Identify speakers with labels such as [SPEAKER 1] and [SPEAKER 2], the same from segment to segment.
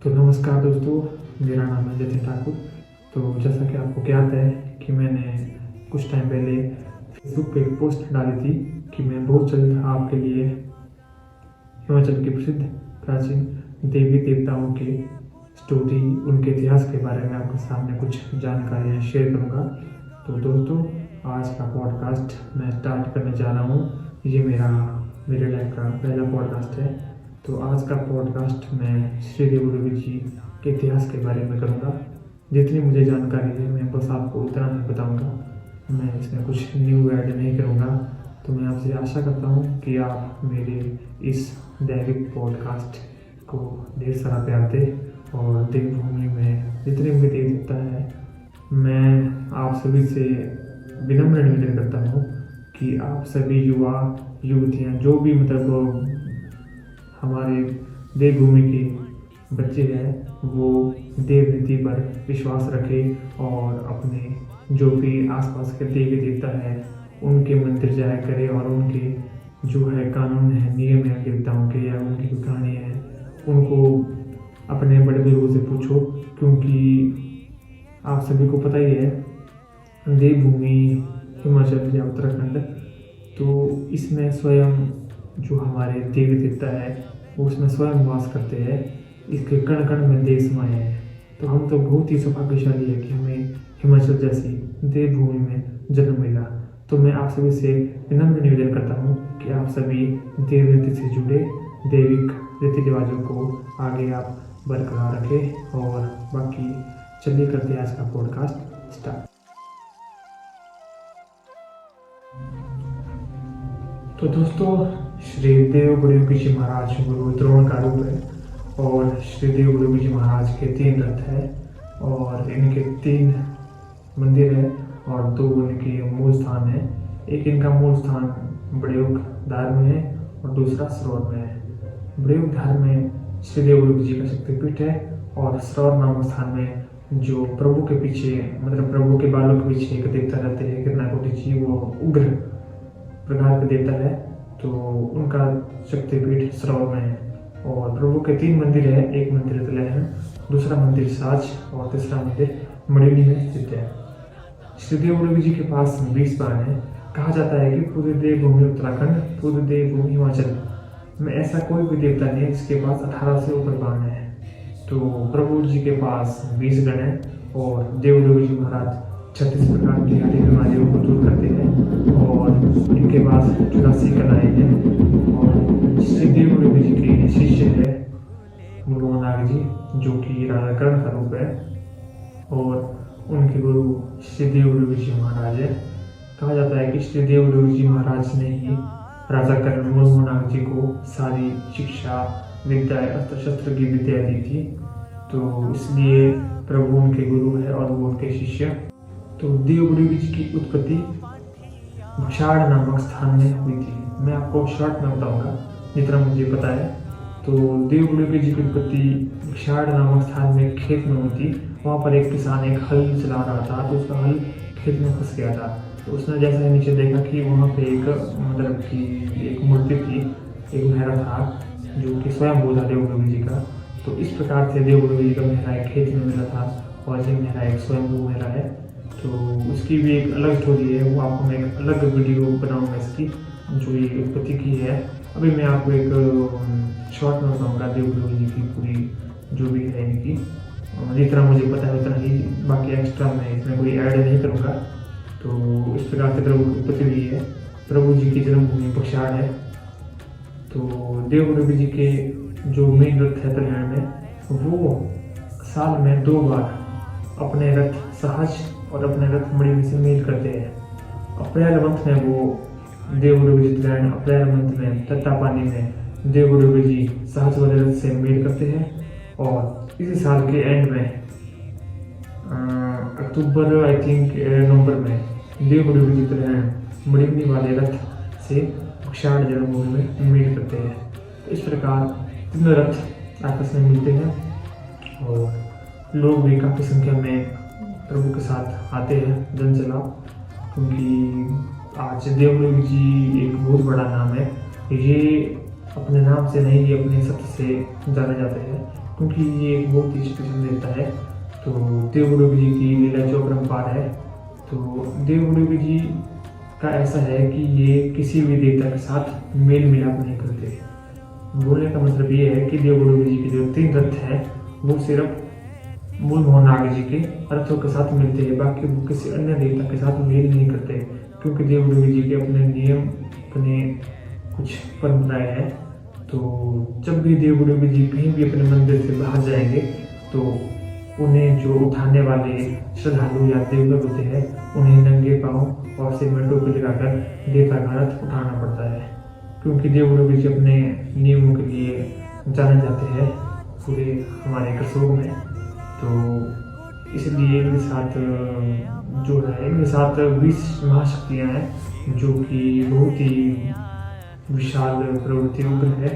[SPEAKER 1] तो नमस्कार दोस्तों, मेरा नाम है जतिन ठाकुर। तो जैसा कि आपको ज्ञात है कि मैंने कुछ टाइम पहले फेसबुक पे एक पोस्ट डाली थी कि मैं बहुत जल्द आपके लिए हिमाचल के प्रसिद्ध प्राचीन देवी देवताओं के स्टोरी, उनके इतिहास के बारे में आपके सामने कुछ जानकारियाँ शेयर करूँगा। तो दोस्तों, आज का पॉडकास्ट मैं स्टार्ट करने जा रहा हूँ। ये मेरे लाइफ का पहला पॉडकास्ट है। तो आज का पॉडकास्ट मैं श्री देव देवी जी के इतिहास के बारे में करूँगा। जितनी मुझे जानकारी है मैं बस आपको उतना ही बताऊँगा। मैं इसमें कुछ न्यू ऐड नहीं करूँगा। तो मैं आपसे आशा करता हूँ कि आप मेरे इस दैविक पॉडकास्ट को ढेर सारा प्यार दें और देवभूमि में जितने भी देव देवता है, मैं आप सभी से विनम्र निवेदन करता हूँ कि आप सभी युवा युवतियाँ जो भी हमारे देवभूमि के बच्चे हैं वो देव नीति पर विश्वास रखें और अपने जो भी आसपास के देवी देवता है उनके मंदिर जाया करें और उनके जो है कानून है, नियम है देवताओं के या उनकी जो कहानी है उनको अपने बड़े बुजुर्गों से पूछो। क्योंकि आप सभी को पता ही है, देवभूमि हिमाचल या उत्तराखंड, तो इसमें स्वयं जो हमारे देवी देवता है वो उसमें स्वयं वास करते हैं। इसके कण कण में देव समाये हैं। तो हम तो बहुत ही सौभाग्यशाली है कि हमें हिमाचल जैसी देवभूमि में जन्म मिला। तो मैं आप सभी से विनम्र निवेदन करता हूँ कि आप सभी देव रीति से जुड़े दैविक रीति रिवाजों को आगे आप बरकरार रखें। और बाकी चलिए करते हैं आज का पॉडकास्ट स्टार्ट। तो दोस्तों, श्री देव गुरु जी महाराज गुरु द्रोण का रूप है और श्री देव गुरु जी महाराज के 3 रथ है और इनके 3 मंदिर है और 2 इनके मूल स्थान है। एक इनका मूल स्थान बड़ेउग धार में है और दूसरा सरोवर में है। बड़ेउग धार में श्री देव गुरु जी का शक्तिपीठ है और सरोवर नामक स्थान में जो प्रभु के पीछे प्रभु के बालों के पीछे एक देवता रहते हैं किरणाकोटि जी, वो उग्र प्रकार के देवता है। तो उनका शक्तिपीठ सरोवर में है और प्रभु के 3 मंदिर है। एक मंदिर तलैहण, दूसरा मंदिर साज और तीसरा मंदिर मड़ीनी में स्थित है। श्री देव गुरु जी के पास 20 बाण है। कहा जाता है कि पूरे देवभूमि उत्तराखंड, पूरे देवभूमि हिमाचल में ऐसा कोई भी देवता नहीं है जिसके पास 18 से ऊपर बाण है। तो प्रभु जी के पास 20 गण है और देव गुरु जी महाराज 36 प्रकार की हरी बीमारियों को दूर करते हैं और इनके पास 84 कलाएं हैं। और श्री देव गुरु जी के शिष्य है गुरु नाग जी, जो कि राजा कर्ण का रूप है और उनके गुरु श्री देव गुरु जी महाराज है। कहा जाता है कि श्री देव गुरु जी महाराज ने ही राजा कर्ण गुरु नाग जी को सारी शिक्षा, विद्या, अस्त्र शस्त्र की विद्या दी थी। तो इसलिए प्रभु उनके गुरु है और वो उनके शिष्य। तो देव गुरु जी की उत्पत्ति भुषाड़ नामक स्थान में हुई थी। मैं आपको शॉर्ट में बताऊंगा जितना मुझे पता है। तो देव गुरु जी की उत्पत्ति भुषाड़ नामक स्थान में खेत में हुई थी। वहाँ पर एक किसान एक हल चला रहा था तो उसका हल खेत में फंस गया था। तो उसने जैसे ही नीचे देखा कि वहाँ पे एक मूर्ति थी, एक मेहरा था जो कि स्वयं बोधा देव गुरु जी का। तो इस प्रकार से देव गुरु जी का मेहरा एक खेत में मिला था और ये मेहरा एक स्वयं मेहरा है। तो उसकी भी एक अलग स्टोरी है, वो आपको मैं एक अलग वीडियो बनाऊंगा इसकी, जो ये उत्पत्ति की है। अभी मैं आपको एक शॉर्ट में बताऊंगा देव गुरु जी की पूरी जो भी है इनकी, जितना मुझे पता है उतना ही, बाकी एक्स्ट्रा मैं इसमें कोई ऐड नहीं करूँगा। तो इस प्रकार से प्रभु की उत्पत्ति हुई है। प्रभु जी की जन्मभूमि भुषाड़ है। तो देव गुरु जी के जो मेन रथ है तलैहण में, वो साल में 2 बार अपने रथ सहज और अपने रथ मड़ीनी से मेल करते हैं। अप्रैल मंथ में वो देव गुरु जी तलैहण, अप्रैल मंथ में तत्ता पानी में देव गुरु जी सहज वाले रथ से मेल करते हैं और इसी साल के एंड में अक्टूबर आई थिंक नवंबर में देव गुरु जी तलैहण मड़ीनी वाले रथ से भुषाड़ जन्मभूमि में मेल करते हैं। तो इस प्रकार तीनों रथ आपस में मिलते हैं और लोग भी काफ़ी संख्या में प्रभु के साथ आते हैं जनसैलाब, क्योंकि आज देव गुरु जी एक बहुत बड़ा नाम है। ये अपने नाम से नहीं, ये अपने सत्य से जाने जाते हैं। क्योंकि ये एक बहुत ही स्पेशल देवता है। तो देव गुरु जी की लीला जो अपरंपार है। तो देव गुरु जी का ऐसा है कि ये किसी भी देवता के साथ मेल मिलाप नहीं करते। बोलने का मतलब ये है कि देव गुरु जी के जो 3 रथ हैं वो सिर्फ मूल भगवान नाग जी के रथों के साथ मिलते हैं, बाकी वो किसी अन्य देवता के साथ मेल नहीं करते, क्योंकि देव गुरु जी के अपने नियम, अपने कुछ परंपराएं हैं। तो जब भी देव गुरु जी कहीं भी अपने मंदिर से बाहर जाएंगे तो उन्हें जो उठाने वाले श्रद्धालु या देवता होते हैं उन्हें नंगे पांव और सिर में टोपी लगाकर देवता का रथ उठाना पड़ता है, क्योंकि देव गुरु जी अपने नियमों के लिए जाने जाते हैं पूरे हमारे करसोग में। तो इसलिए इनके साथ जो है, इनके साथ 20 महाशक्तियाँ हैं जो कि बहुत ही विशाल प्रवृत्ति उग्र है।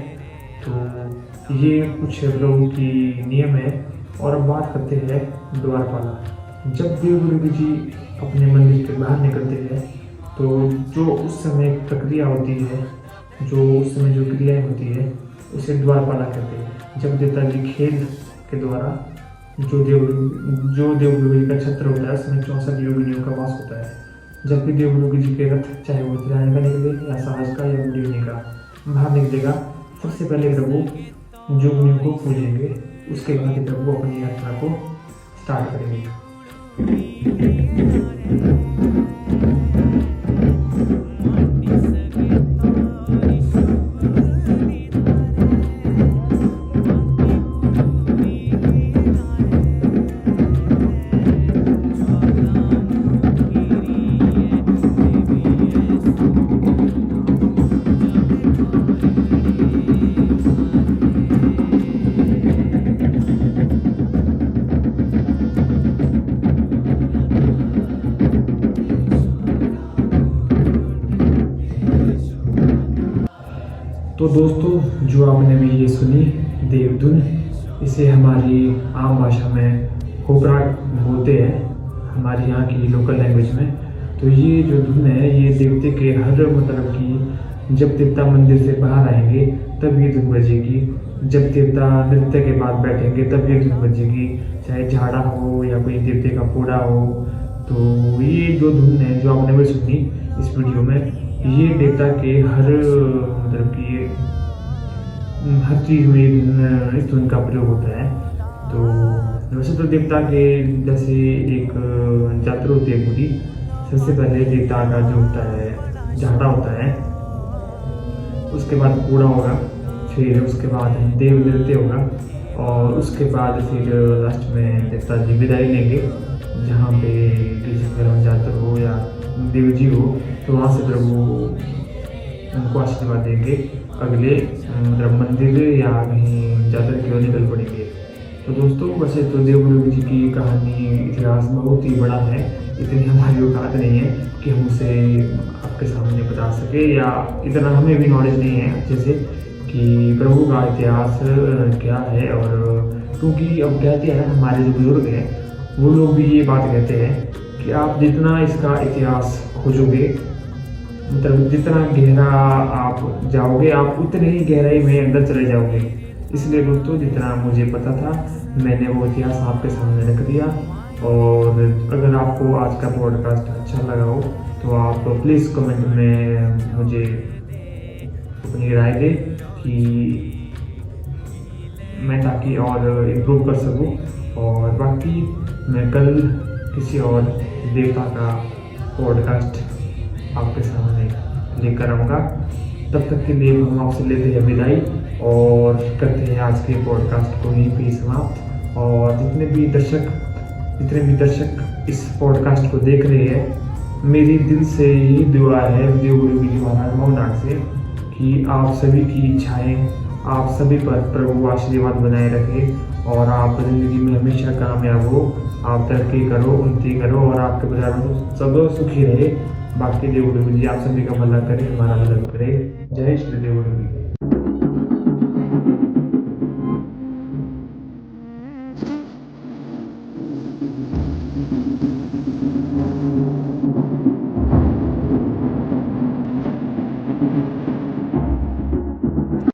[SPEAKER 1] तो ये कुछ प्रभु की नियम है। और अब बात करते हैं द्वारपाला। जब देव गुरु जी अपने मंदिर के बाहर निकलते हैं तो जो उस समय प्रक्रिया होती है, जो उस समय जो क्रियाएं होती है उसे द्वारपाला कहते हैं। जब देवता जी खेल के द्वारा जो देव गुरु जी का छत्र होता है उसमें 64 योगिनियों का वास होता है। जब भी देव गुरु जी के रथ, चाहे वो तिराने का निकले या साहस का या मुंडी का बाहर निकलेगा, सबसे पहले प्रभु योगिनियों को पूजेंगे, उसके बाद ही प्रभु अपनी यात्रा को स्टार्ट करेंगे। तो दोस्तों, जो आपने भी ये सुनी देवधुन, इसे हमारी आम भाषा में कोबरा बोलते हैं, हमारे यहाँ की लोकल लैंग्वेज में। तो ये जो धुन है ये देवते के हर मतलब कि जब देवता मंदिर से बाहर आएंगे तब ये धुन बजेगी, जब देवता नृत्य के बाद बैठेंगे तब ये धुन बजेगी, चाहे झाड़ा हो या कोई देवते का पोड़ा हो। तो ये जो धुन है जो आपने भी सुनी इस वीडियो में, ये देवता के हर मतलब कि हर चीज़ में इस धुन का प्रयोग होता है। तो वैसे तो देवता के जैसे एक जातर होती है पूरी, सबसे पहले देवता का जो होता है झाड़ा होता है, उसके बाद पूरा होगा, फिर उसके बाद देव नृत्य होगा और उसके बाद फिर लास्ट में देवता जी विदाई लेंगे, जहाँ पे किसी तरह जातर हो या देव जी हो तो वहाँ से प्रभु उनको आशीर्वाद देंगे, अगले मतलब मंदिर या कहीं जाकर के निकल पड़ेंगे। तो दोस्तों, वैसे तो देव गुरु जी की कहानी इतिहास बहुत ही बड़ा है, इतनी हमारी औकात नहीं है कि हम उसे आपके सामने बता सके, या इतना हमें भी नॉलेज नहीं है अच्छे से कि प्रभु का इतिहास क्या है। और क्योंकि अब कहते हैं हमारे जो बुजुर्ग हैं वो लोग भी ये बात कहते हैं कि आप जितना इसका इतिहास खोजोगे, मतलब जितना गहरा आप जाओगे आप उतने ही गहराई में अंदर चले जाओगे। इसलिए दोस्तों, जितना मुझे पता था मैंने वो इतिहास आपके सामने रख दिया। और अगर आपको आज का पॉडकास्ट अच्छा लगा हो तो आप प्लीज़ कमेंट में मुझे अपनी राय दें कि मैं ताकि और इम्प्रूव कर सकूं। और बाकी मैं कल किसी और देवता का पॉडकास्ट आपके सामने लेकर आऊँगा। तब तक के लिए हम आपसे लेते हैं विदाई और करते हैं आज के पॉडकास्ट को यहीं पे समाप्त। और जितने भी दर्शक इस पॉडकास्ट को देख रहे हैं, मेरी दिल से यही दुआ है देव गुरु जी महाराज मौनाग से कि आप सभी की इच्छाएं, आप सभी पर प्रभु आशीर्वाद बनाए रखे और आप जिंदगी में हमेशा कामयाब हो, आप तरक्की करो, उन्नति करो और आपके परिवार में सब सुखी रहे। बाकी देव गुरु जी आप सभी का भला करे, हमारा भला करे। जय श्री देव गुरु जी।